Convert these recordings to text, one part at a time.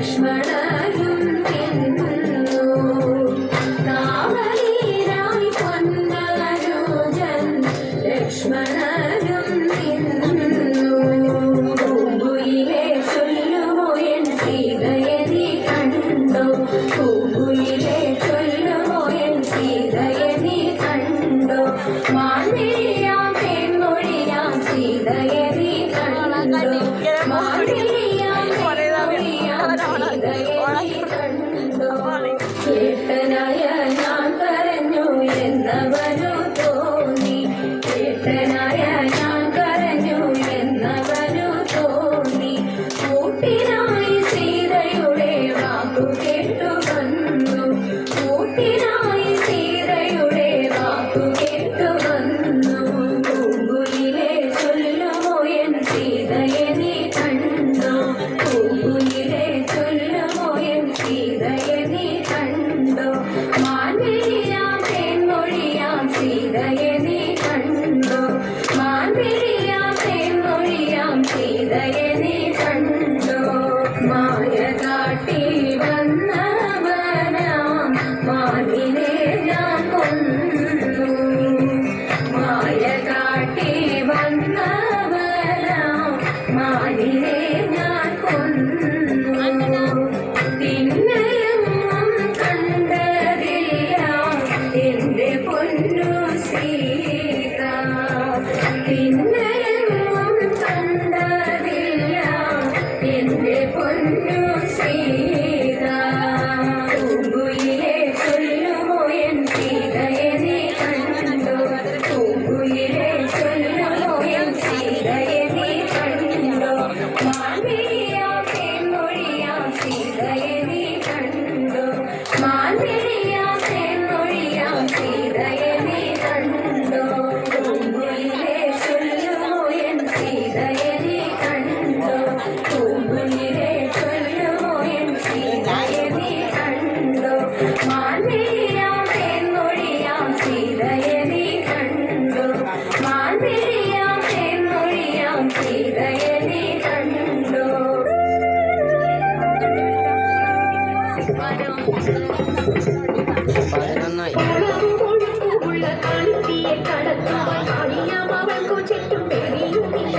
ലക്ഷ്മണനും നിന്നു കാവലീരായി പൊന്നനുജൻ ലക്ഷ്മണനും നിന്നു പൂങ്കുയിലെ ചൊല്ലുമോ എൻ സീതയെ നീ കണ്ടോ പൂങ്കുയിലെ ചൊല്ലുമോ എൻ സീതയെ നീ കണ്ടോ മാൻമിഴിയാം തേൻമൊഴിയാം സീതയെ നീ കണ്ടോ മാൻമിഴിയാം തേൻമൊഴിയാം സീതയെ നീ കണ്ടോ കേട്ടനായ ഞാൻ കരഞ്ഞു എന്നവനു തോന്നി കേട്ടനായ ഞാൻ കരഞ്ഞു എന്നവനു തോന്നി കൂട്ടിനായി സീതയുടെ വാക്കു കേട്ടു വന്നു കൂട്ടിനായി സീതയുടെ വാക്കു കേട്ടു വന്നു പൂങ്കുയിലെ ചൊല്ലുമോ എൻ സീതയെ നീ കണ്ടോ പൂങ്കുയിലെ ചൊല്ലുമോ എൻ സീതയെ നീ കണ്ടോ മാൻമിഴിയാം തേൻമൊഴിയാം സീതയെ നീ കണ്ടോ മാൻമിഴിയാം തേൻമൊഴിയാം സീതയെ നീ കണ്ടോ മായ കാട്ടി വന്നവനാം മാനിനെ ഞാൻ കൊന്നു മായ കാട്ടി വന്നവനാം മാനിനെ ഞാൻ കൊന്നു പിന്നെയും കണ്ടതില്ല എന്റെ പൊന്നു സീത പിന്നെയും കണ്ടതില്ല എന്റെ പൊന്നു സീത പൂങ്കുയിലെ ചൊല്ലുമോ എൻ സീതയെ നീ കണ്ടോ പൂങ്കുയിലെ ചൊല്ലുമോ എൻ സീതയെ നീ കണ്ടോ മാൻമിഴിയാം തേൻമൊഴിയാം സീതയെ നീ കണ്ടോ മാൻമിഴിയാം തേൻമൊഴിയാം സീതയെ നീ കണ്ടോ പൂങ്കുയിലെ ചൊല്ലുമോ എൻ സീതയെ നീ കണ്ടോ പൂങ്കുയിലെ ചൊല്ലുമോ എൻ സീതയെ നീ കണ്ടോ മാൻമിഴിയാം തേൻമൊഴിയാം സീതയെ നീ കണ്ടോ മാൻമിഴിയാം തേൻമൊഴിയാം സീതയെ നീ കണ്ടോ ഉള്ള കാളിത്തിയെ കടത്താൻ അറിയാം അവൾക്കു ചുറ്റും പേടിയുമില്ല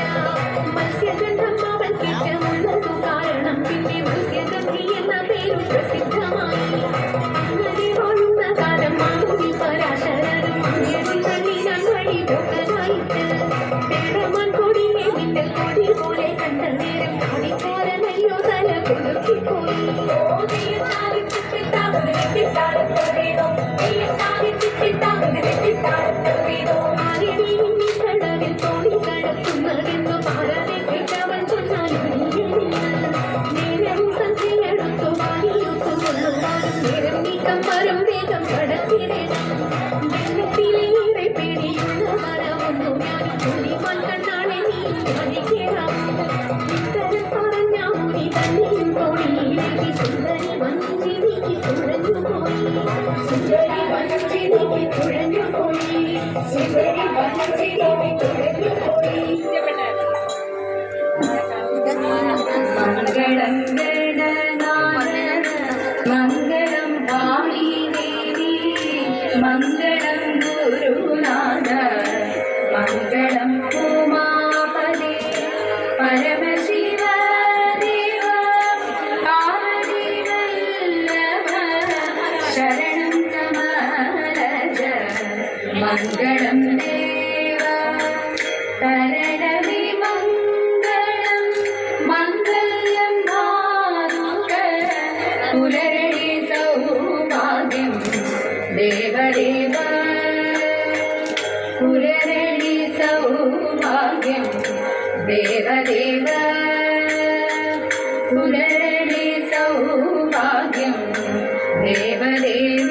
മത്സ്യഗന്ധം അവൾ കിട്ടുന്നുള്ളതു കാരണം പിന്നെ മത്സ്യഗന്ധി എന്ന പേരും പ്രസിദ്ധമായി അങ്ങനെ വാഴുന്ന കാലം മാധുരി പരാശരനും മഞ്ഞളിൽ തള്ളിനാൻ വഴി പോകനായിട്ട് വേടമാൻ കൊടിയെ മിന്നൽ കൊടി പോലെ കണ്ട നേരം കാടിക്കാരനല്ലോ തല കൊടുക്കിപ്പോയി കടലിൽ തോണി കടത്തുന്നതെന്നു പാരാതെ കേട്ടവൻ ചൊന്നാലും നേരം സന്ധ്യയെടുത്തു വാരിയൊത്തു കൊള്ളുവാനും നേരം നീക്കം വരും വേഗം കടത്തിടേണം വെള്ളത്തിലേറെ പേടിയുള്ള മരമൊന്നു ഞാൻ ചൊല്ലിമാൻ കണ്ണാളെ നീ കാണിക്കേറാം ഇത്തരം പറഞ്ഞ മുനി തന്നെയും തോണിയിലേക്ക് സുന്ദരി വഞ്ചി നീക്കി തുഴഞ്ഞുപോയി സുന്ദരി വഞ്ചി നീക്കി തുഴഞ്ഞുപോയി സുന്ദരി വഞ്ചി നീക്കി തുഴഞ്ഞുപോയി മംഗളം ഗണനാഥന മംഗളം വാണി ദേവി മംഗളം ഗുരുനാഥ മംഗളം ഉമാപദേ പരമശിവ ദേവ പാർവതീവല്ലഭ ശരണം കമലജ മംഗളം ദേവ തരണമി മംഗളം മംഗല്യം ഭാരുക പുലരണി സൗഭാഗ്യം ദേവദേവ പുലരണി സൗഭാഗ്യം ദേവദേവ പുലരണി സൗഭാഗ്യം ദേവദേവ